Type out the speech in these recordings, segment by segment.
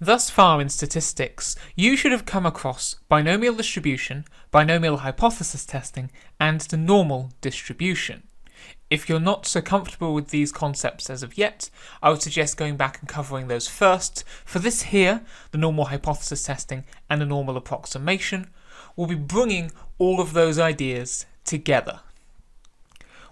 Thus far in statistics, you should have come across binomial distribution, binomial hypothesis testing, and the normal distribution. If you're not so comfortable with these concepts as of yet, I would suggest going back and covering those first. For this here, the normal hypothesis testing and the normal approximation, we'll be bringing all of those ideas together.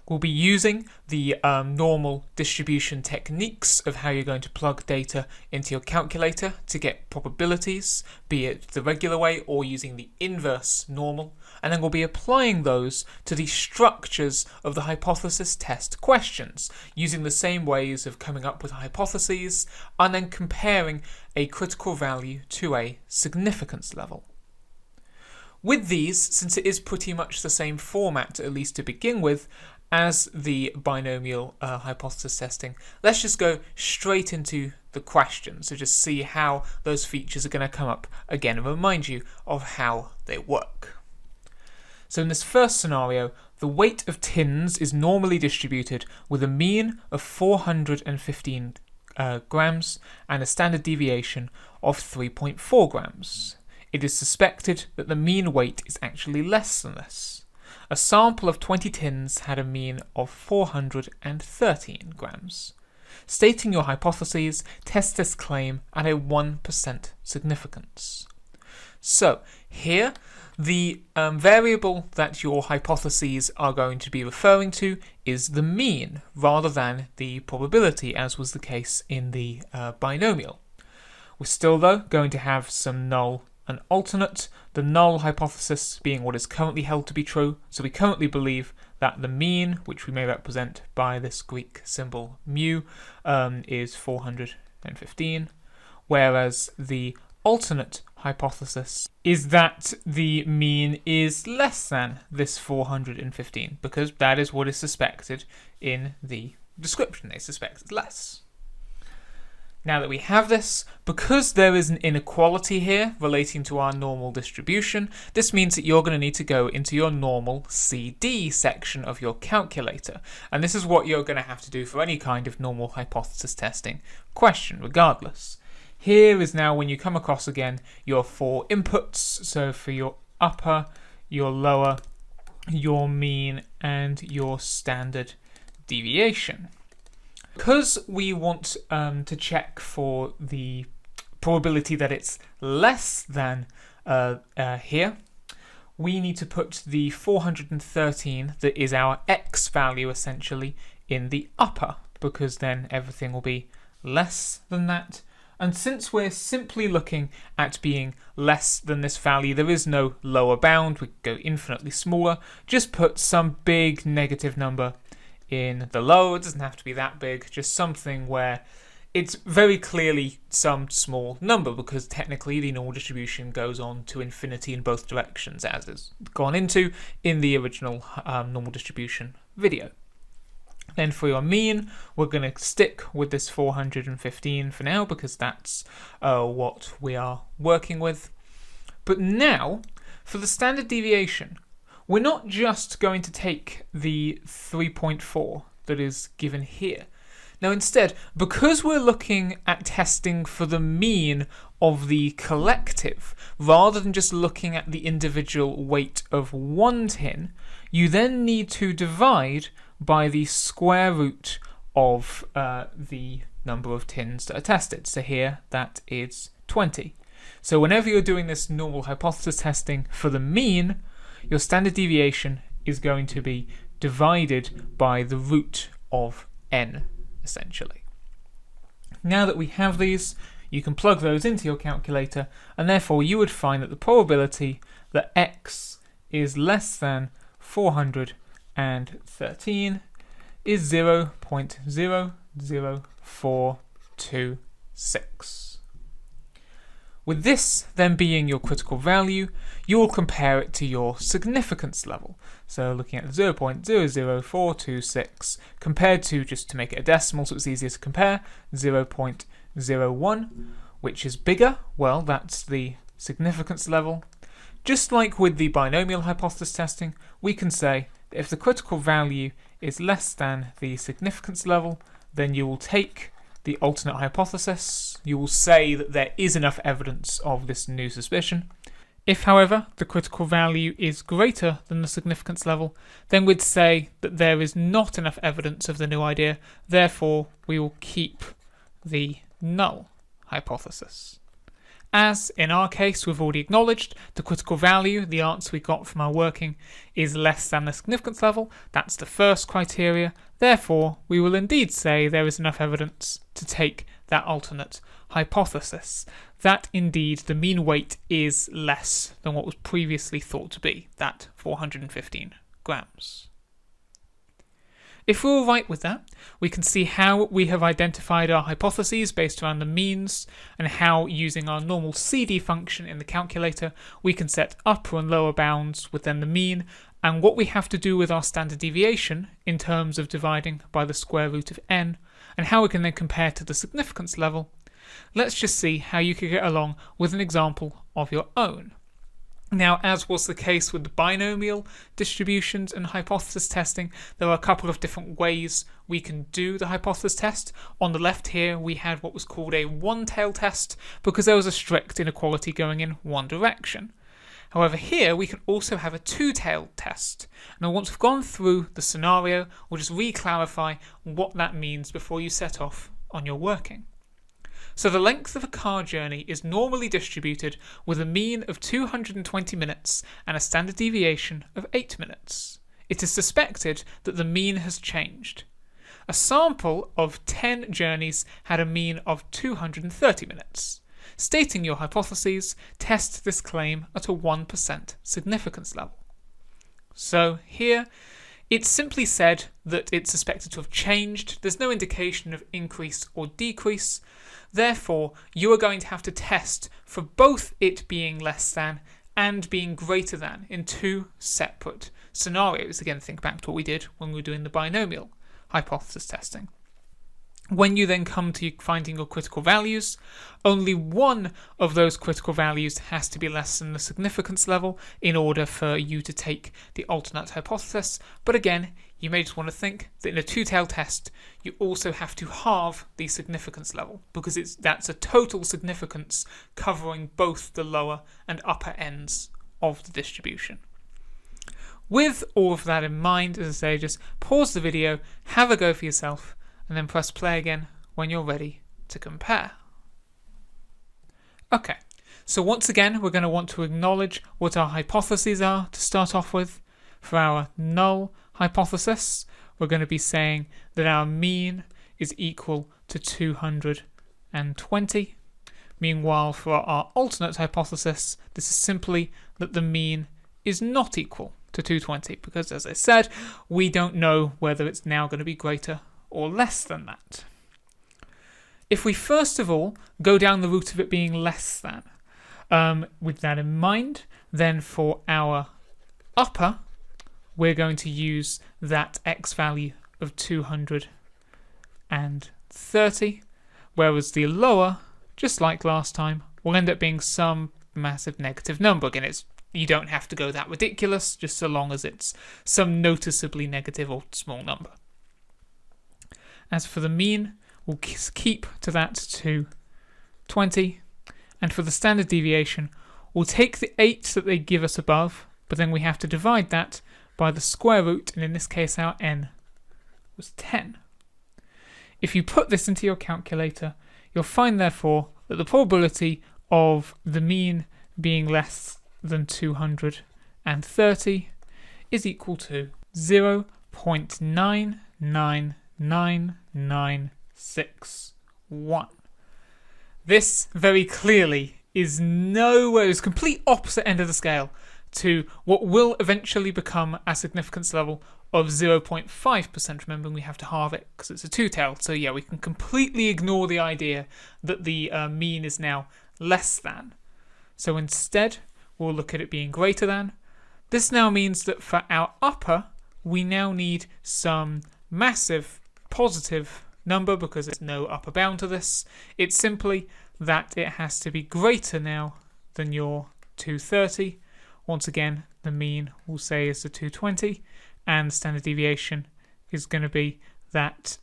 We'll be using the normal distribution techniques of how you're going to plug data into your calculator to get probabilities, be it the regular way or using the inverse normal, and then we'll be applying those to the structures of the hypothesis test questions, using the same ways of coming up with hypotheses and then comparing a critical value to a significance level. With these, since it is pretty much the same format, at least to begin with, as the binomial hypothesis testing, let's just go straight into the questions to just see how those features are going to come up again and remind you of how they work. So in this first scenario, the weight of tins is normally distributed with a mean of 415 grams and a standard deviation of 3.4 grams. It is suspected that the mean weight is actually less than this. A sample of 20 tins had a mean of 413 grams. Stating your hypotheses, test this claim at a 1% significance. So here, the variable that your hypotheses are going to be referring to is the mean rather than the probability, as was the case in the binomial. We're still, though, going to have some null and alternate, the null hypothesis being what is currently held to be true. So we currently believe that the mean, which we may represent by this Greek symbol mu, is 415, whereas the alternate hypothesis is that the mean is less than this 415, because that is what is suspected in the description. They suspect it's less. Now that we have this, because there is an inequality here relating to our normal distribution, this means that you're going to need to go into your normal CD section of your calculator. And this is what you're going to have to do for any kind of normal hypothesis testing question, regardless. Here is now when you come across again your four inputs. So for your upper, your lower, your mean, and your standard deviation. Because we want to check for the probability that it's less than here, we need to put the 413, that is our x value essentially, in the upper, because then everything will be less than that. And since we're simply looking at being less than this value, there is no lower bound, we go infinitely smaller, just put some big negative number in the low. It doesn't have to be that big, just something where it's very clearly some small number, because technically the normal distribution goes on to infinity in both directions, as is gone into in the original normal distribution video. Then for your mean, we're going to stick with this 415 for now, because that's what we are working with. But now, for the standard deviation, we're not just going to take the 3.4 that is given here. Now instead, because we're looking at testing for the mean of the collective, rather than just looking at the individual weight of one tin, you then need to divide by the square root of the number of tins that are tested. So here, that is 20. So whenever you're doing this normal hypothesis testing for the mean, your standard deviation is going to be divided by the root of n, essentially. Now that we have these, you can plug those into your calculator, and therefore you would find that the probability that x is less than 413 is 0.00426. With this then being your critical value, you will compare it to your significance level. So looking at 0.00426 compared to, just to make it a decimal so it's easier to compare, 0.01, which is bigger. Well, that's the significance level. Just like with the binomial hypothesis testing, we can say that if the critical value is less than the significance level, then you will take the alternate hypothesis. You will say that there is enough evidence of this new suspicion. If, however, the critical value is greater than the significance level, then we'd say that there is not enough evidence of the new idea, therefore we will keep the null hypothesis. As in our case we've already acknowledged, the critical value, the answer we got from our working, is less than the significance level. That's the first criteria. Therefore, we will indeed say there is enough evidence to take that alternate hypothesis, that indeed the mean weight is less than what was previously thought to be, that 415 grams. If we're all right with that, we can see how we have identified our hypotheses based around the means, and how, using our normal CD function in the calculator, we can set upper and lower bounds within the mean, and what we have to do with our standard deviation in terms of dividing by the square root of n, and how we can then compare to the significance level. Let's just see how you could get along with an example of your own. Now, as was the case with the binomial distributions and hypothesis testing, there are a couple of different ways we can do the hypothesis test. On the left here, we had what was called a one-tail test because there was a strict inequality going in one direction. However, here we can also have a two-tailed test. Now, once we've gone through the scenario, we'll just re-clarify what that means before you set off on your working. So the length of a car journey is normally distributed with a mean of 220 minutes and a standard deviation of 8 minutes. It is suspected that the mean has changed. A sample of 10 journeys had a mean of 230 minutes. Stating your hypotheses, test this claim at a 1% significance level. So here, it's simply said that it's suspected to have changed. There's no indication of increase or decrease. Therefore, you are going to have to test for both it being less than and being greater than in two separate scenarios. Again, think back to what we did when we were doing the binomial hypothesis testing. When you then come to finding your critical values, only one of those critical values has to be less than the significance level in order for you to take the alternate hypothesis. But again, you may just want to think that in a two-tailed test, you also have to halve the significance level because that's a total significance covering both the lower and upper ends of the distribution. With all of that in mind, as I say, just pause the video, have a go for yourself, and then press play again when you're ready to compare. Okay, so once again we're going to want to acknowledge what our hypotheses are to start off with. For our null hypothesis, we're going to be saying that our mean is equal to 220. Meanwhile, for our alternate hypothesis, this is simply that the mean is not equal to 220 because, as I said, we don't know whether it's now going to be greater or less than that. If we first of all go down the route of it being less than, with that in mind, then for our upper, we're going to use that x value of 230, whereas the lower, just like last time, will end up being some massive negative number. Again, you don't have to go that ridiculous, just so long as it's some noticeably negative or small number. As for the mean, we'll keep to that 220, and for the standard deviation, we'll take the 8 that they give us above, but then we have to divide that by the square root, and in this case our n was 10. If you put this into your calculator, you'll find therefore that the probability of the mean being less than 230 is equal to 0.99961. This very clearly is nowhere, is complete opposite end of the scale to what will eventually become a significance level of 0.5%. Remembering we have to halve it because it's a two-tailed. So yeah, we can completely ignore the idea that the mean is now less than. So instead, we'll look at it being greater than. This now means that for our upper, we now need some massive positive number because there's no upper bound to this. It's simply that it has to be greater now than your 230. Once again, the mean we'll say is the 220, and the standard deviation is going to be that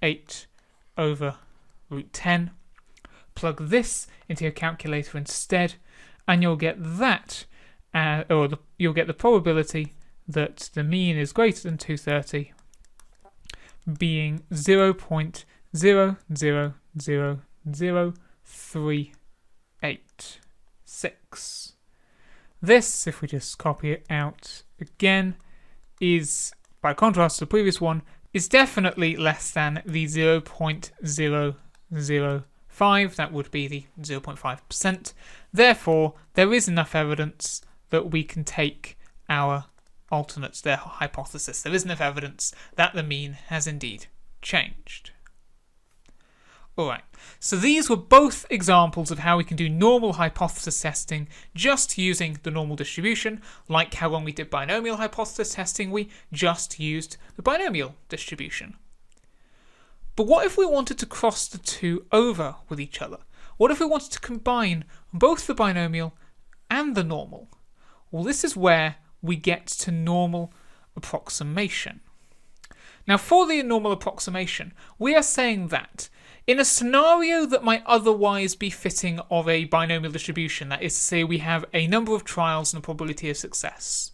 8 over root 10. Plug this into your calculator instead, and you'll get that, you'll get the probability that the mean is greater than 230 being 0.00000386. This, if we just copy it out again, is, by contrast to the previous one, is definitely less than the 0.005. That would be the 0.5%. Therefore, there is enough evidence that we can take our alternates, their hypothesis. There is enough evidence that the mean has indeed changed. Alright, so these were both examples of how we can do normal hypothesis testing just using the normal distribution, like how when we did binomial hypothesis testing we just used the binomial distribution. But what if we wanted to cross the two over with each other? What if we wanted to combine both the binomial and the normal? Well, this is where we get to normal approximation. Now, for the normal approximation, we are saying that in a scenario that might otherwise be fitting of a binomial distribution, that is to say we have a number of trials and a probability of success,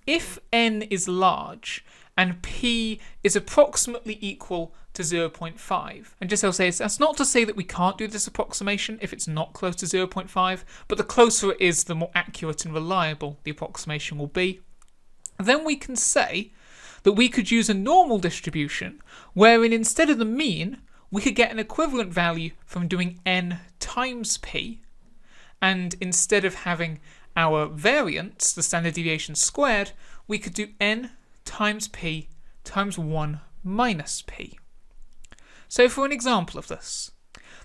if n is large and p is approximately equal to 0.5, and just I'll say that's not to say that we can't do this approximation if it's not close to 0.5, but the closer it is, the more accurate and reliable the approximation will be. Then we can say that we could use a normal distribution wherein instead of the mean we could get an equivalent value from doing n times p, and instead of having our variance, the standard deviation squared, we could do n times p times 1 minus p. So for an example of this,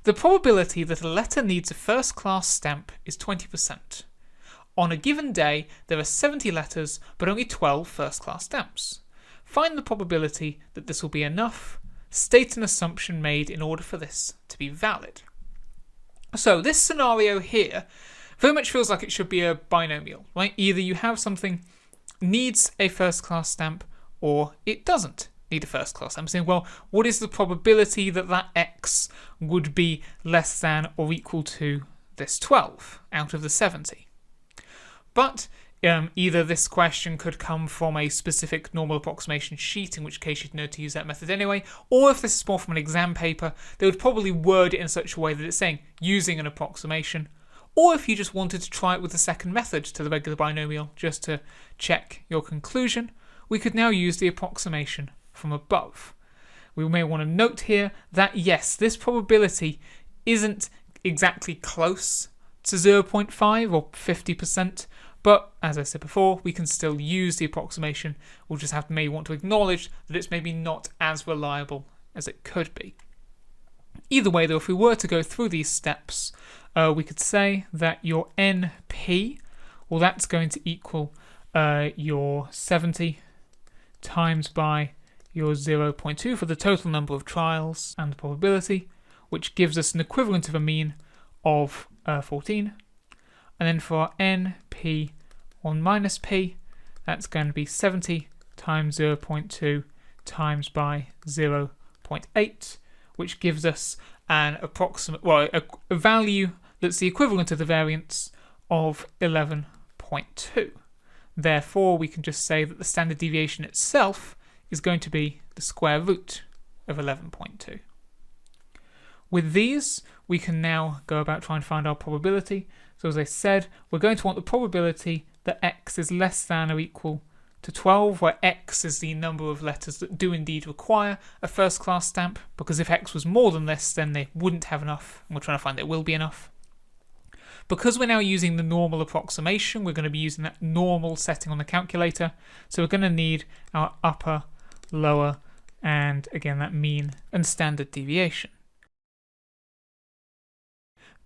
the probability that a letter needs a first-class stamp is 20%. On a given day, there are 70 letters, but only 12 first-class stamps. Find the probability that this will be enough. State an assumption made in order for this to be valid. So this scenario here very much feels like it should be a binomial, right? Either you have something needs a first-class stamp or it doesn't need a first-class stamp. I'm saying, well, what is the probability that that x would be less than or equal to this 12 out of the 70? But either this question could come from a specific normal approximation sheet, in which case you'd know to use that method anyway, or if this is more from an exam paper, they would probably word it in such a way that it's saying using an approximation, or if you just wanted to try it with the second method to the regular binomial just to check your conclusion, we could now use the approximation from above. We may want to note here that yes, this probability isn't exactly close to 0.5 or 50%, but as I said before, we can still use the approximation. We'll just have to maybe want to acknowledge that it's maybe not as reliable as it could be. Either way though, if we were to go through these steps, we could say that your NP, well, that's going to equal your 70 times by your 0.2 for the total number of trials and the probability, which gives us an equivalent of a mean of 14. And then for NP1 minus P, that's going to be 70 times 0.2 times by 0.8, which gives us an approximate, well, a value that's the equivalent of the variance of 11.2. Therefore, we can just say that the standard deviation itself is going to be the square root of 11.2. With these, we can now go about trying to find our probability. So as I said, we're going to want the probability that x is less than or equal to 12, where x is the number of letters that do indeed require a first-class stamp, because if x was more than this, then they wouldn't have enough, and we're trying to find there will be enough. Because we're now using the normal approximation, we're going to be using that normal setting on the calculator, so we're going to need our upper, lower, and again that mean and standard deviation.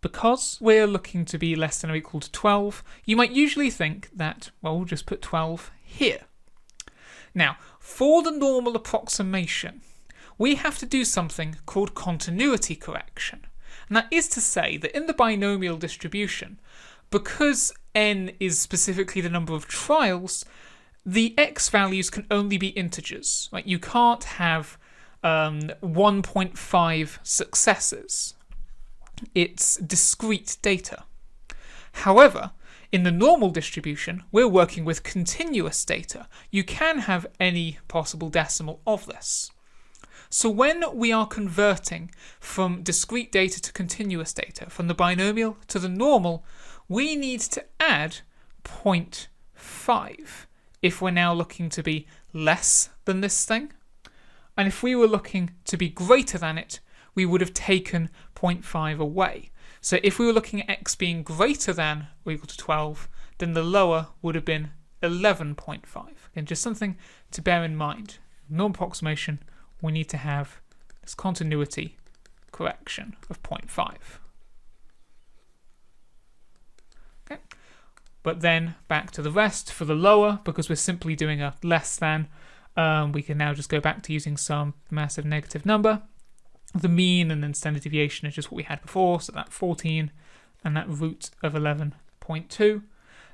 Because we're looking to be less than or equal to 12, you might usually think that, well, we'll just put 12 here. Now, for the normal approximation, we have to do something called continuity correction. And that is to say that in the binomial distribution, because n is specifically the number of trials, the x values can only be integers. Right? You can't have 1.5 successes. It's discrete data. However, in the normal distribution, we're working with continuous data. You can have any possible decimal of this. So when we are converting from discrete data to continuous data, from the binomial to the normal, we need to add 0.5 if we're now looking to be less than this thing. And if we were looking to be greater than it, we would have taken 0.5 away. So if we were looking at x being greater than or equal to 12, then the lower would have been 11.5. Again, just something to bear in mind. Normal approximation, we need to have this continuity correction of 0.5. Okay. But then back to the rest. For the lower, because we're simply doing a less than, we can now just go back to using some massive negative number. The mean and then standard deviation is just what we had before, so that 14 and that root of 11.2.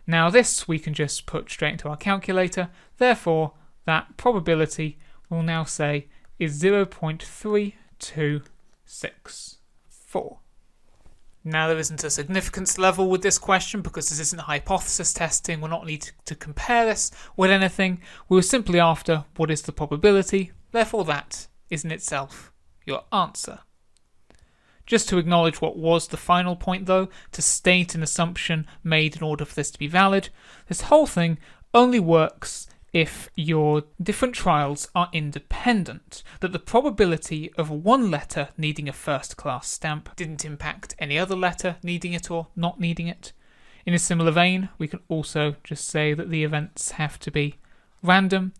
Now this we can just put straight into our calculator, therefore that probability we'll now say is 0.3264. Now there isn't a significance level with this question because this isn't hypothesis testing, we're not needing to compare this with anything, we were simply after what is the probability, therefore that is in itself your answer. Just to acknowledge what was the final point though, to state an assumption made in order for this to be valid, this whole thing only works if your different trials are independent, that the probability of one letter needing a first class stamp didn't impact any other letter needing it or not needing it. In a similar vein, we can also just say that the events have to be random,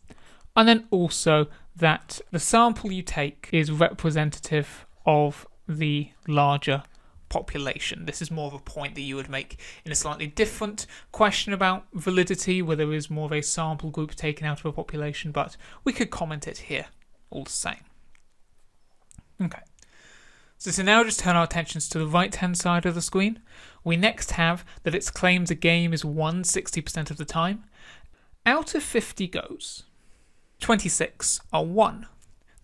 and then also that the sample you take is representative of the larger population. This is more of a point that you would make in a slightly different question about validity, where there is more of a sample group taken out of a population, but we could comment it here all the same. Okay, so to now just turn our attentions to the right-hand side of the screen, we next have that it's claimed a game is won 60% of the time. Out of 50 goes, 26 are won.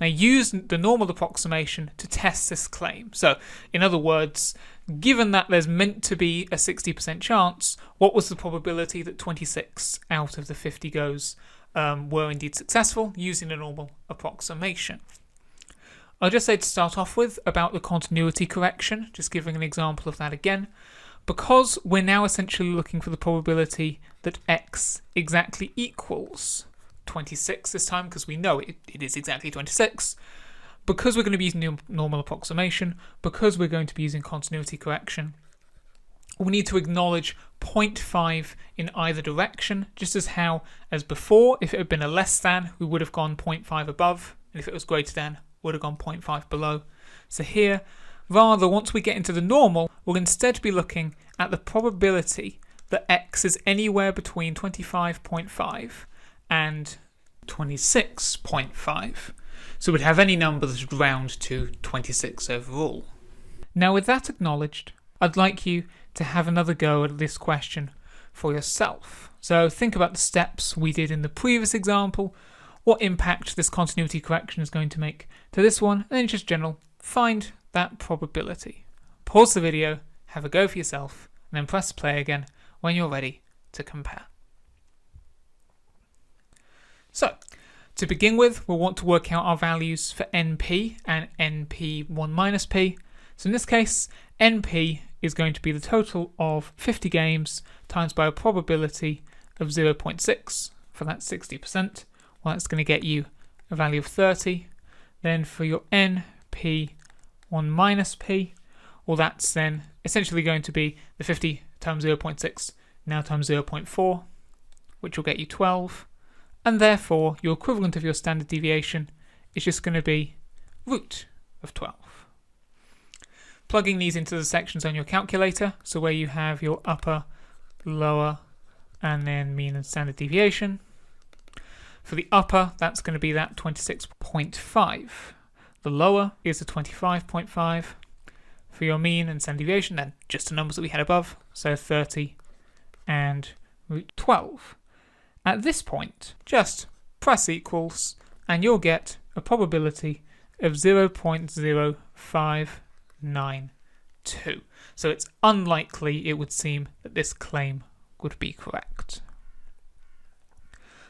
Now use the normal approximation to test this claim. So in other words, given that there's meant to be a 60% chance, what was the probability that 26 out of the 50 goes were indeed successful using the normal approximation? I'll just say to start off with about the continuity correction, just giving an example of that again. Because we're now essentially looking for the probability that x exactly equals 26 this time, because we know it is exactly 26, because we're going to be using normal approximation, because we're going to be using continuity correction, we need to acknowledge 0.5 in either direction, just as before, if it had been a less than, we would have gone 0.5 above, and if it was greater than, would have gone 0.5 below. So here, rather, once we get into the normal, we'll instead be looking at the probability that x is anywhere between 25.5 and 26.5. So we'd have any number that would round to 26 overall. Now with that acknowledged, I'd like you to have another go at this question for yourself. So think about the steps we did in the previous example, what impact this continuity correction is going to make to this one, and then just general, find that probability. Pause the video, have a go for yourself, and then press play again when you're ready to compare. So, to begin with, we'll want to work out our values for NP and NP1 minus P. So in this case, NP is going to be the total of 50 games times by a probability of 0.6 for that 60%. Well, that's going to get you a value of 30. Then for your NP1 minus P, well, that's then essentially going to be the 50 times 0.6 now times 0.4, which will get you 12. And therefore, your equivalent of your standard deviation is just going to be root of 12. Plugging these into the sections on your calculator, so where you have your upper, lower, and then mean and standard deviation. For the upper, that's going to be that 26.5. The lower is the 25.5. For your mean and standard deviation, then just the numbers that we had above, so 30 and root 12. At this point, just press equals and you'll get a probability of 0.0592. So it's unlikely, it would seem, that this claim would be correct.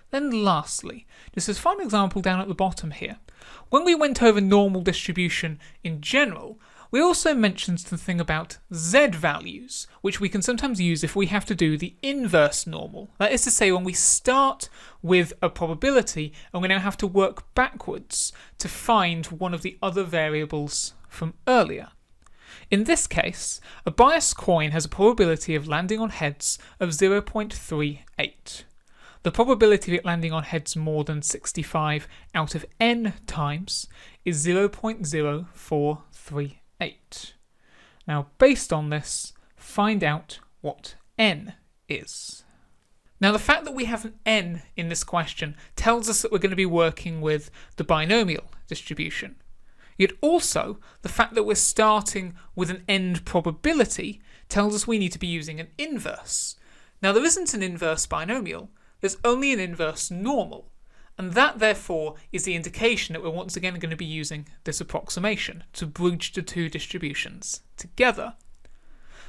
Then lastly, just as a final example down at the bottom here, when we went over normal distribution in general, we also mentioned the thing about z values, which we can sometimes use if we have to do the inverse normal. That is to say, when we start with a probability and we now have to work backwards to find one of the other variables from earlier. In this case, a biased coin has a probability of landing on heads of 0.38. The probability of it landing on heads more than 65 out of n times is 0.0438. Now, based on this, find out what n is. Now, the fact that we have an n in this question tells us that we're going to be working with the binomial distribution. Yet also, the fact that we're starting with an end probability tells us we need to be using an inverse. Now, there isn't an inverse binomial, there's only an inverse normal, and that therefore is the indication that we're once again going to be using this approximation to bridge the two distributions together.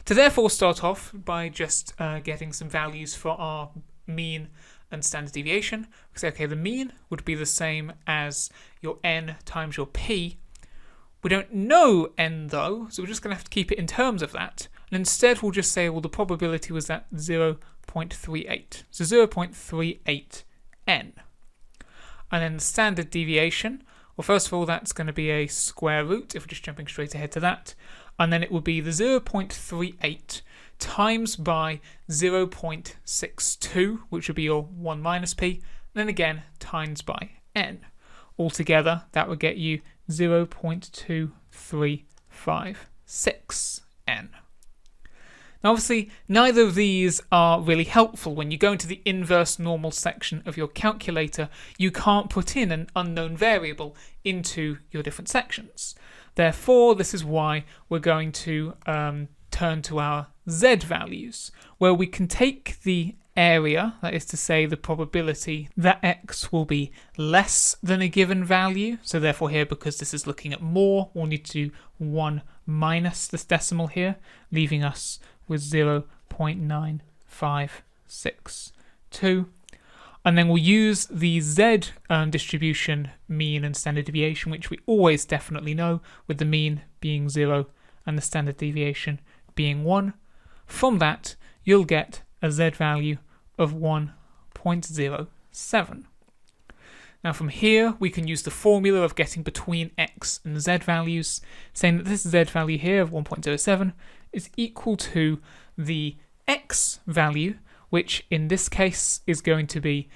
To therefore start off by just getting some values for our mean and standard deviation, we say, okay, the mean would be the same as your n times your p. We don't know n though, so we're just going to have to keep it in terms of that, and instead we'll just say, well, the probability was at 0.38, so 0.38n. And then the standard deviation, well, first of all, that's going to be a square root, if we're just jumping straight ahead to that, and then it will be the 0.38 times by 0.62, which would be your 1 minus p, and then again times by n. Altogether, that would get you 0.2356n. Now obviously, neither of these are really helpful. When you go into the inverse normal section of your calculator, you can't put in an unknown variable into your different sections. Therefore, this is why we're going to turn to our z values, where we can take the area, that is to say the probability that x will be less than a given value. So therefore here, because this is looking at more, we'll need to do 1 minus this decimal here, leaving us with 0.9562. And then we'll use the z distribution mean and standard deviation, which we always definitely know, with the mean being 0 and the standard deviation being 1. From that, you'll get a z value of 1.07. Now from here, we can use the formula of getting between x and z values, saying that this z value here of 1.07 is equal to the x value, which in this case is going to be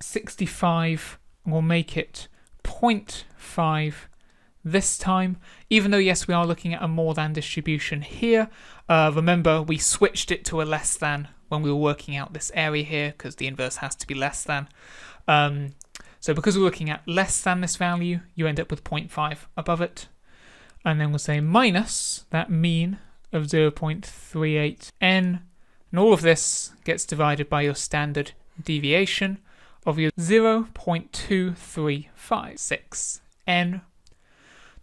65, and we'll make it 0.5 this time, even though yes, we are looking at a more than distribution here. Remember, we switched it to a less than when we were working out this area here, because the inverse has to be less than. So because we're looking at less than this value, you end up with 0.5 above it. And then we'll say minus that mean of 0.38n, and all of this gets divided by your standard deviation of your 0.2356n.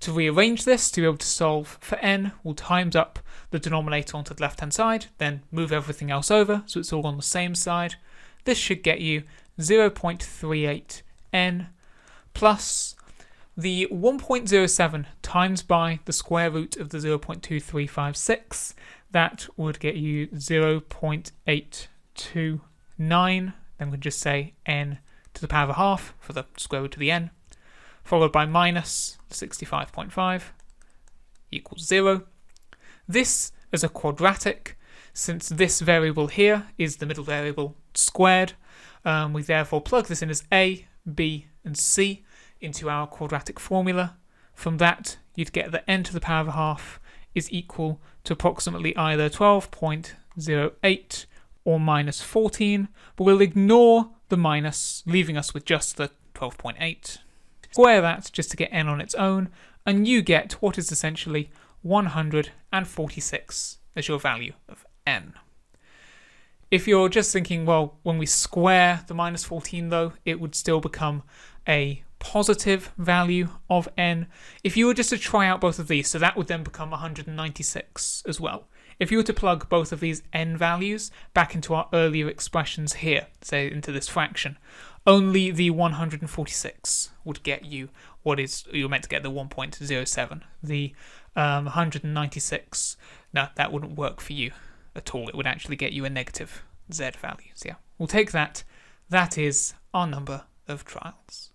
To rearrange this, to be able to solve for n, we'll times up the denominator onto the left-hand side, then move everything else over so it's all on the same side. This should get you 0.38n plus the 1.07 times by the square root of the 0.2356. That would get you 0.829. Then we'll just say n to the power of a half for the square root of the n, followed by minus 65.5 equals 0. This is a quadratic. Since this variable here is the middle variable squared, we therefore plug this in as a, b, and c into our quadratic formula. From that, you'd get that n to the power of a half is equal to approximately either 12.08 or minus 14, but we'll ignore the minus, leaving us with just the 12.8. Square that just to get n on its own, and you get what is essentially 146 as your value of n. If you're just thinking, well, when we square the minus 14 though, it would still become a positive value of n. If you were just to try out both of these, so that would then become 196 as well. If you were to plug both of these n values back into our earlier expressions here, say into this fraction, only the 146 would get you what is you're meant to get, the 1.07. The 196, no, that wouldn't work for you at all. It would actually get you a negative z value. So yeah, we'll take that. That is our number of trials.